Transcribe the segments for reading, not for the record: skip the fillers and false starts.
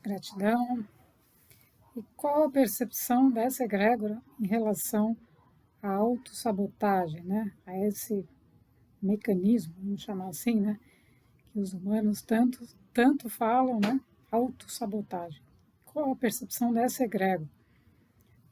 Gratidão. E qual a percepção dessa egrégora em relação à autossabotagem, né? A esse mecanismo, vamos chamar assim, né? Que os humanos tanto falam, né? Autossabotagem. Qual a percepção dessa egrégora?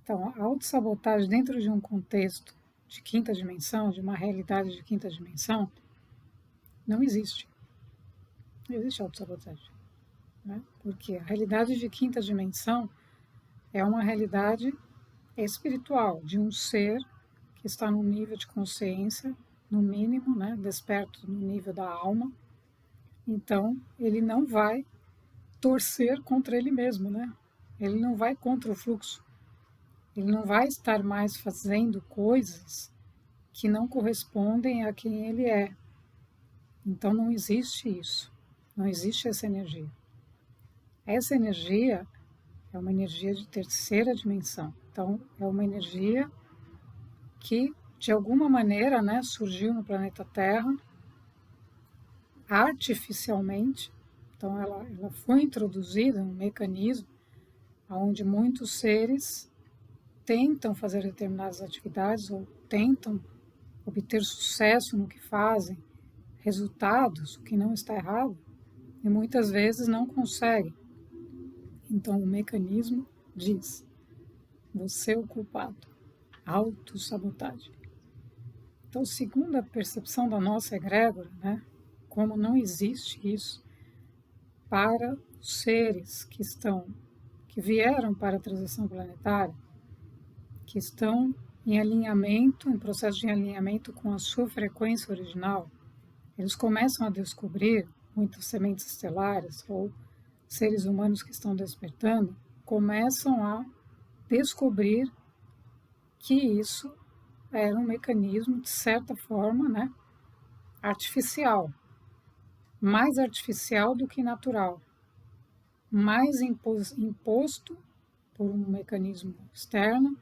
Então, a autossabotagem dentro de um contexto de quinta dimensão, de uma realidade de quinta dimensão, não existe. Não existe autossabotagem, né? Porque a realidade de quinta dimensão é uma realidade espiritual de um ser que está num nível de consciência, no mínimo, né, desperto no nível da alma. Então, ele não vai torcer contra ele mesmo, né? Ele não vai contra o fluxo. Ele não vai estar mais fazendo coisas que não correspondem a quem ele é. Então, não existe isso. Não existe essa energia. Essa energia é uma energia de terceira dimensão. Então, é uma energia que, de alguma maneira, né, surgiu no planeta Terra artificialmente. Então, ela foi introduzida num mecanismo onde muitos seres tentam fazer determinadas atividades ou tentam obter sucesso no que fazem, resultados, o que não está errado, e muitas vezes não conseguem. Então, o mecanismo diz: você é o culpado. Autossabotagem. Então, segundo a percepção da nossa egrégora, né, como não existe isso para os seres que vieram para a transição planetária, que estão em alinhamento, em processo de alinhamento com a sua frequência original, eles começam a descobrir, muitas sementes estelares ou seres humanos que estão despertando, começam a descobrir que isso era um mecanismo, de certa forma, né, artificial, mais artificial do que natural, mais imposto por um mecanismo externo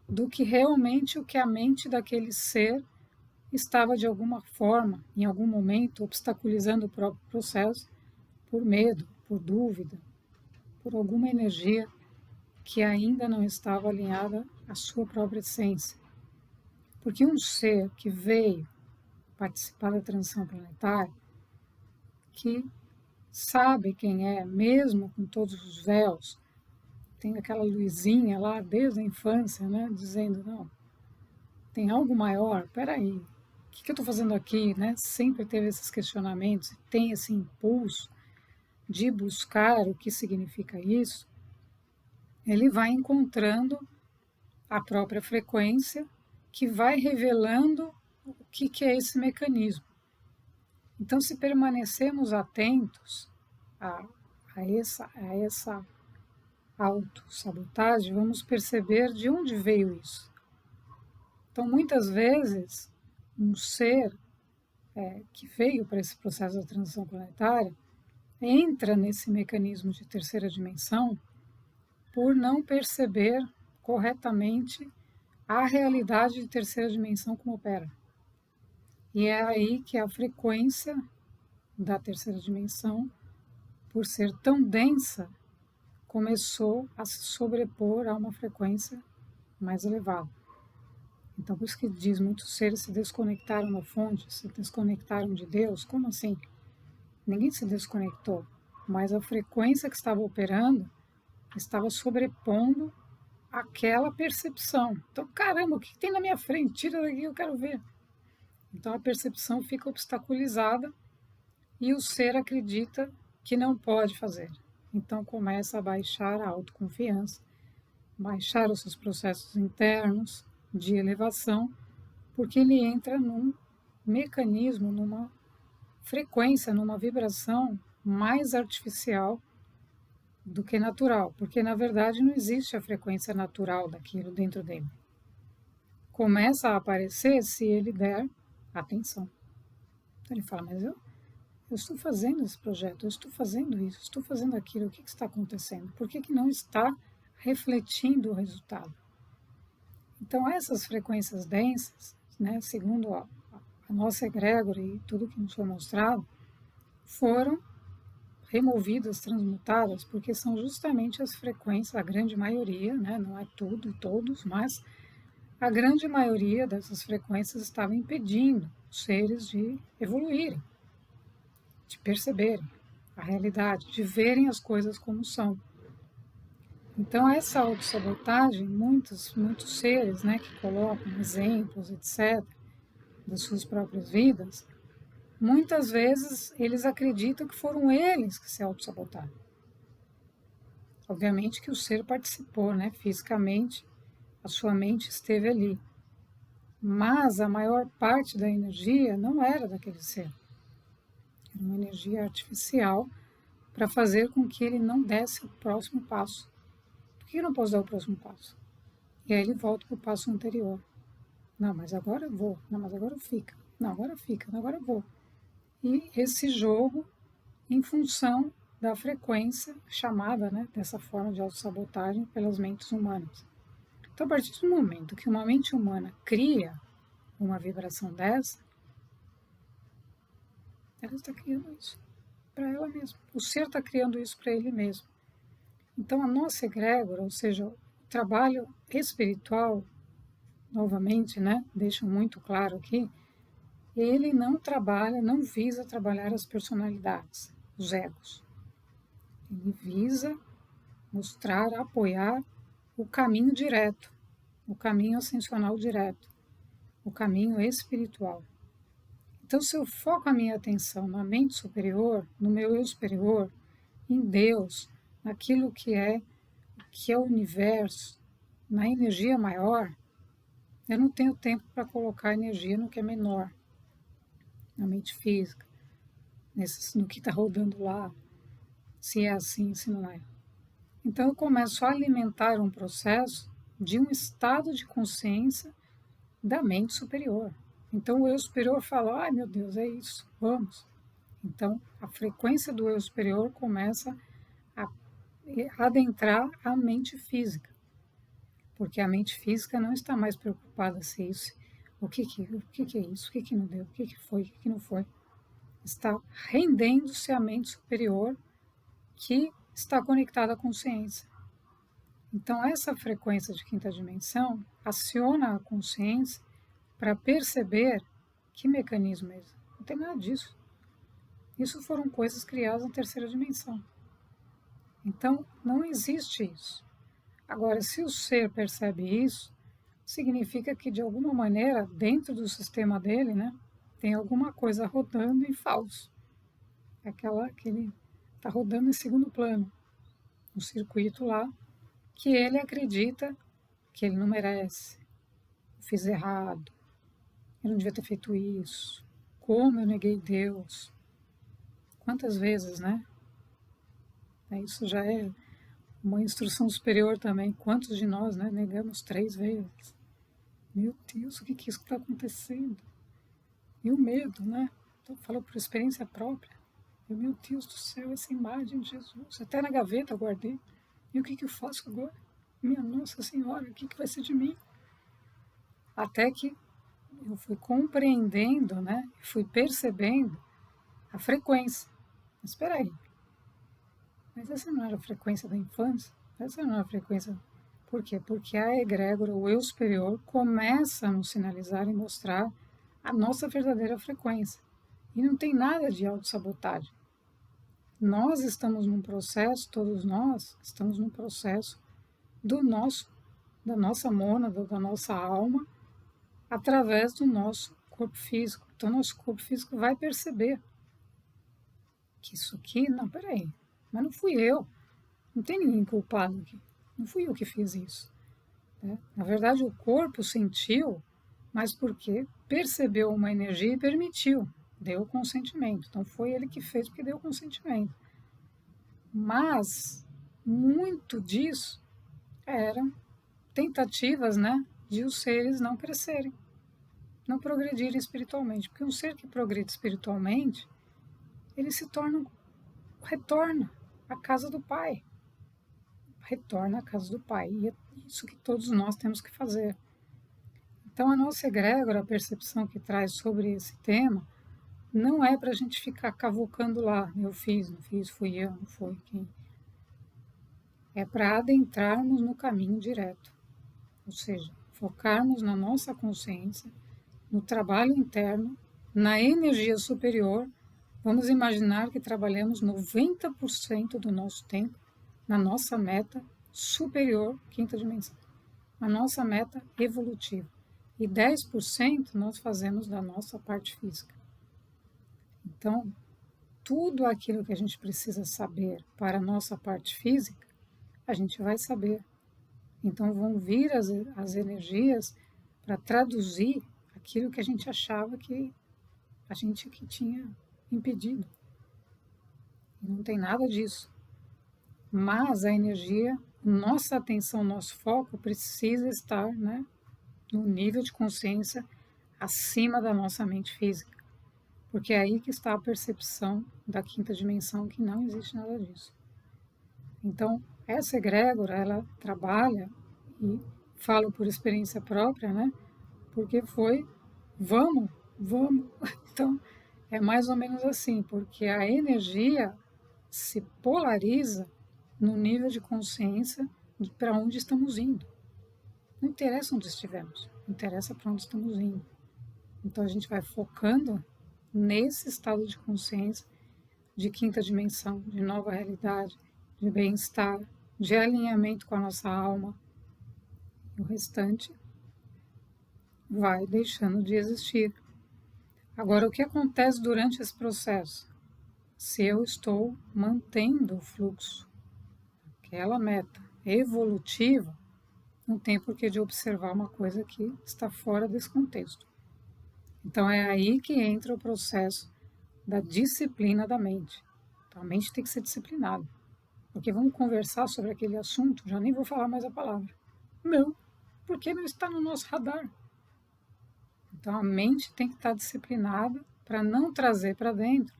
do que realmente o que a mente daquele ser estava de alguma forma, em algum momento, obstaculizando o próprio processo por medo, por dúvida, por alguma energia que ainda não estava alinhada à sua própria essência. Porque um ser que veio participar da transição planetária, que sabe quem é, mesmo com todos os véus, tem aquela luzinha lá desde a infância, né, dizendo, não, tem algo maior, peraí, o que eu estou fazendo aqui, né? Sempre teve esses questionamentos, tem esse impulso de buscar o que significa isso, ele vai encontrando a própria frequência que vai revelando o que é esse mecanismo. Então, se permanecermos atentos a essa autossabotagem, vamos perceber de onde veio isso. Então, muitas vezes, um ser que veio para esse processo da transição planetária entra nesse mecanismo de terceira dimensão por não perceber corretamente a realidade de terceira dimensão como opera. E é aí que a frequência da terceira dimensão, por ser tão densa, começou a se sobrepor a uma frequência mais elevada. Então, por isso que diz, muitos seres se desconectaram da fonte, se desconectaram de Deus. Como assim? Ninguém se desconectou, mas a frequência que estava operando estava sobrepondo aquela percepção. Então, caramba, o que tem na minha frente? Tira daqui, eu quero ver. Então, a percepção fica obstaculizada e o ser acredita que não pode fazer. Então, começa a baixar a autoconfiança, baixar os seus processos internos de elevação, porque ele entra num mecanismo, numa frequência, numa vibração mais artificial do que natural, porque na verdade não existe a frequência natural daquilo dentro dele. Começa a aparecer se ele der atenção. Então ele fala, mas eu estou fazendo esse projeto, eu estou fazendo isso, estou fazendo aquilo, o que está acontecendo? Por que não está refletindo o resultado? Então essas frequências densas, né, segundo a nossa egrégora e tudo que nos foi mostrado, foram removidas, transmutadas, porque são justamente as frequências, a grande maioria, né? Não é tudo, todos, mas a grande maioria dessas frequências estava impedindo os seres de evoluírem, de perceberem a realidade, de verem as coisas como são. Então, essa autossabotagem, muitos seres, né, que colocam exemplos, etc., das suas próprias vidas, muitas vezes eles acreditam que foram eles que se autossabotaram. Obviamente que o ser participou, né, fisicamente, a sua mente esteve ali. Mas a maior parte da energia não era daquele ser. Era uma energia artificial para fazer com que ele não desse o próximo passo. Por que eu não posso dar o próximo passo? E aí ele volta para o passo anterior. Não, mas agora eu vou. Não, mas agora fica. Não, agora fica. Não, agora eu vou. E esse jogo, em função da frequência chamada, né, dessa forma de autossabotagem pelas mentes humanas. Então, a partir do momento que uma mente humana cria uma vibração dessa, ela está criando isso para ela mesma. O ser está criando isso para ele mesmo. Então, a nossa egrégora, ou seja, o trabalho espiritual, novamente, né, deixo muito claro aqui, ele não trabalha, não visa trabalhar as personalidades, os egos. Ele visa mostrar, apoiar o caminho direto, o caminho ascensional direto, o caminho espiritual. Então, se eu foco a minha atenção na mente superior, no meu eu superior, em Deus, naquilo que é o universo, na energia maior, eu não tenho tempo para colocar energia no que é menor, na mente física, no que está rodando lá, se é assim, se não é. Então, eu começo a alimentar um processo de um estado de consciência da mente superior. Então, o eu superior fala, ai meu Deus, é isso, vamos. Então, a frequência do eu superior começa a adentrar a mente física, porque a mente física não está mais preocupada se isso, o que é isso, o que não deu, o que foi, o que não foi. Está rendendo-se à mente superior que está conectada à consciência. Então, essa frequência de quinta dimensão aciona a consciência para perceber que mecanismo é esse. Não tem nada disso. Isso foram coisas criadas na terceira dimensão. Então, não existe isso. Agora, se o ser percebe isso, significa que, de alguma maneira, dentro do sistema dele, né, tem alguma coisa rodando em falso. Aquela que ele está rodando em segundo plano. Um circuito lá que ele acredita que ele não merece. Eu fiz errado. Eu não devia ter feito isso. Como eu neguei Deus. Quantas vezes, né? Isso já é uma instrução superior também. Quantos de nós, né, negamos 3 vezes? Meu Deus, o que isso está acontecendo? E o medo, né? Então, falo por experiência própria. Meu Deus do céu, essa imagem de Jesus. Até na gaveta eu guardei. E o que eu faço agora? Minha Nossa Senhora, o que vai ser de mim? Até que eu fui compreendendo, né? Fui percebendo a frequência. Mas espera aí. Mas essa não era a frequência da infância? Essa não era a frequência. Por quê? Porque a egrégora, o eu superior, começa a nos sinalizar e mostrar a nossa verdadeira frequência. E não tem nada de autossabotagem. Nós estamos num processo, todos nós estamos num processo da nossa mônada, da nossa alma, através do nosso corpo físico. Então, nosso corpo físico vai perceber que isso aqui, não, peraí, mas não fui eu, não tem ninguém culpado aqui, não fui eu que fiz isso. Né? Na verdade, o corpo sentiu, mas porque percebeu uma energia e permitiu, deu o consentimento. Então, foi ele que fez porque deu o consentimento. Mas, muito disso eram tentativas, né, de os seres não crescerem, não progredirem espiritualmente. Porque um ser que progride espiritualmente, ele retorna à casa do Pai. Retorna à casa do Pai. E é isso que todos nós temos que fazer. Então, a nossa egrégora, a percepção que traz sobre esse tema, não é para a gente ficar cavocando lá, eu fiz, não fiz, fui eu, não foi quem. É para adentrarmos no caminho direto, ou seja, focarmos na nossa consciência, no trabalho interno, na energia superior. Vamos imaginar que trabalhamos 90% do nosso tempo na nossa meta superior, quinta dimensão, a nossa meta evolutiva. E 10% nós fazemos da nossa parte física. Então, tudo aquilo que a gente precisa saber para a nossa parte física, a gente vai saber. Então, vão vir as energias para traduzir aquilo que a gente achava que a gente que tinha impedido. E não tem nada disso. Mas a energia, nossa atenção, nosso foco precisa estar, né, no nível de consciência acima da nossa mente física. Porque é aí que está a percepção da quinta dimensão, que não existe nada disso. Então, essa egrégora, ela trabalha, e falo por experiência própria, né? Porque foi, vamos. Então, é mais ou menos assim, porque a energia se polariza no nível de consciência para onde estamos indo. Não interessa onde estivemos, interessa para onde estamos indo. Então, a gente vai focando nesse estado de consciência, de quinta dimensão, de nova realidade, de bem-estar, de alinhamento com a nossa alma. O restante vai deixando de existir. Agora, o que acontece durante esse processo? Se eu estou mantendo o fluxo, aquela meta evolutiva, não tem porquê de observar uma coisa que está fora desse contexto. Então, é aí que entra o processo da disciplina da mente. Então, a mente tem que ser disciplinada. Porque vamos conversar sobre aquele assunto, já nem vou falar mais a palavra. Não, porque não está no nosso radar. Então, a mente tem que estar disciplinada para não trazer para dentro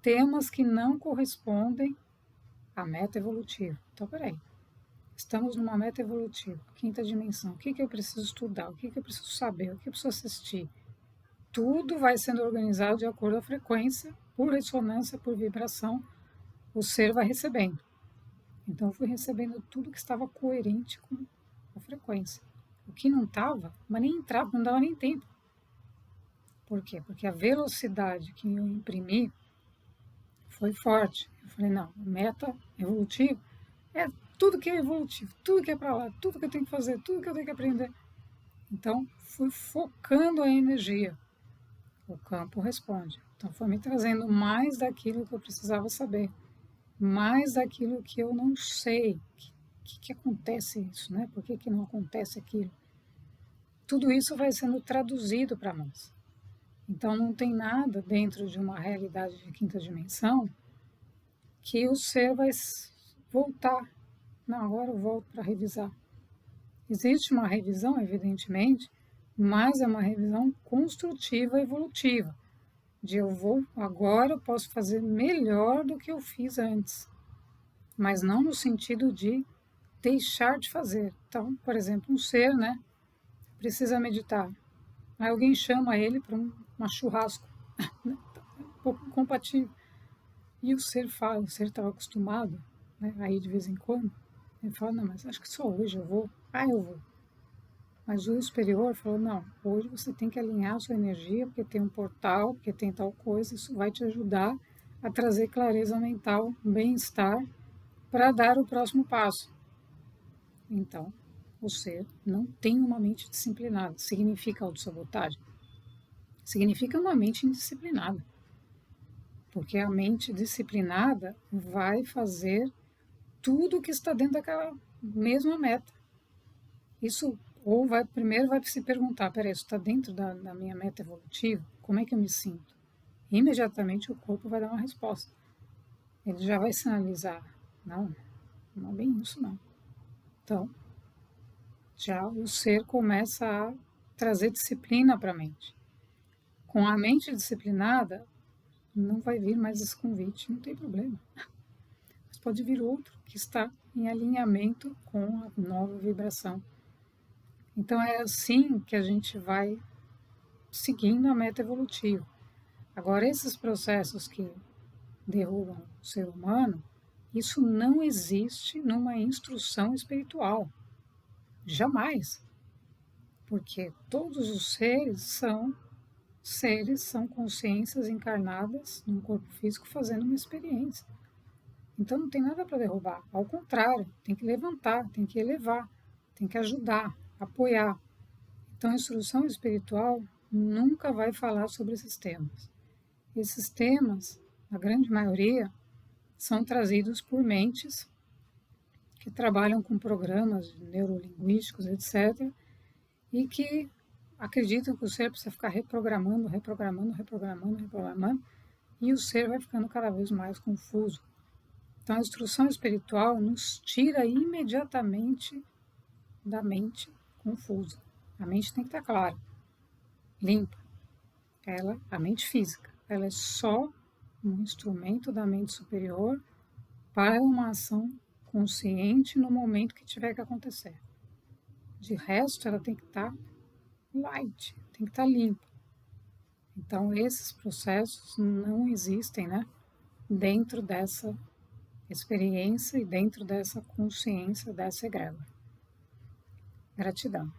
temas que não correspondem à meta evolutiva. Então, peraí, estamos numa meta evolutiva, quinta dimensão. O que eu preciso estudar? O que eu preciso saber? O que eu preciso assistir? Tudo vai sendo organizado de acordo com a frequência, por ressonância, por vibração, o ser vai recebendo. Então, eu fui recebendo tudo que estava coerente com a frequência. O que não estava, mas nem entrava, não dava nem tempo. Por quê? Porque a velocidade que eu imprimi foi forte. Eu falei, não, meta evolutiva é tudo que é evolutivo, tudo que é para lá, tudo que eu tenho que fazer, tudo que eu tenho que aprender. Então, fui focando a energia. O campo responde. Então, foi me trazendo mais daquilo que eu precisava saber, mais daquilo que eu não sei. Que acontece isso, né? Por que não acontece aquilo? Tudo isso vai sendo traduzido para nós. Então, não tem nada dentro de uma realidade de quinta dimensão que o ser vai voltar. Não, agora eu volto para revisar. Existe uma revisão, evidentemente, mas é uma revisão construtiva, evolutiva. De agora eu posso fazer melhor do que eu fiz antes. Mas não no sentido de deixar de fazer. Então, por exemplo, um ser, né, precisa meditar. Aí alguém chama ele para uma churrasco, um pouco compatível. E o ser fala, o ser estava acostumado, né, aí de vez em quando, ele fala, não, mas acho que só hoje eu vou. Ah, eu vou. Mas o superior falou, não, hoje você tem que alinhar a sua energia, porque tem um portal, porque tem tal coisa, isso vai te ajudar a trazer clareza mental, bem-estar, para dar o próximo passo. Então, o ser não tem uma mente disciplinada. Significa autossabotagem? Significa uma mente indisciplinada. Porque a mente disciplinada vai fazer tudo que está dentro daquela mesma meta. Isso, ou primeiro vai se perguntar, peraí, isso está dentro da minha meta evolutiva? Como é que eu me sinto? Imediatamente o corpo vai dar uma resposta. Ele já vai sinalizar, não é bem isso não. Então, já o ser começa a trazer disciplina para a mente. Com a mente disciplinada, não vai vir mais esse convite, não tem problema. Mas pode vir outro que está em alinhamento com a nova vibração. Então é assim que a gente vai seguindo a meta evolutiva. Agora, esses processos que derrubam o ser humano, isso não existe numa instrução espiritual. Jamais. Porque todos os seres, são consciências encarnadas num corpo físico fazendo uma experiência. Então não tem nada para derrubar. Ao contrário, tem que levantar, tem que elevar, tem que ajudar, apoiar. Então a instrução espiritual nunca vai falar sobre esses temas. Esses temas, a grande maioria, são trazidos por mentes que trabalham com programas neurolinguísticos, etc., e que acreditam que o ser precisa ficar reprogramando, e o ser vai ficando cada vez mais confuso. Então, a instrução espiritual nos tira imediatamente da mente confusa. A mente tem que estar clara, limpa. A mente física, ela é só um instrumento da mente superior para uma ação consciente no momento que tiver que acontecer. De resto, ela tem que estar light, tem que estar limpa. Então, esses processos não existem, né, dentro dessa experiência e dentro dessa consciência dessa egrégora. Gratidão.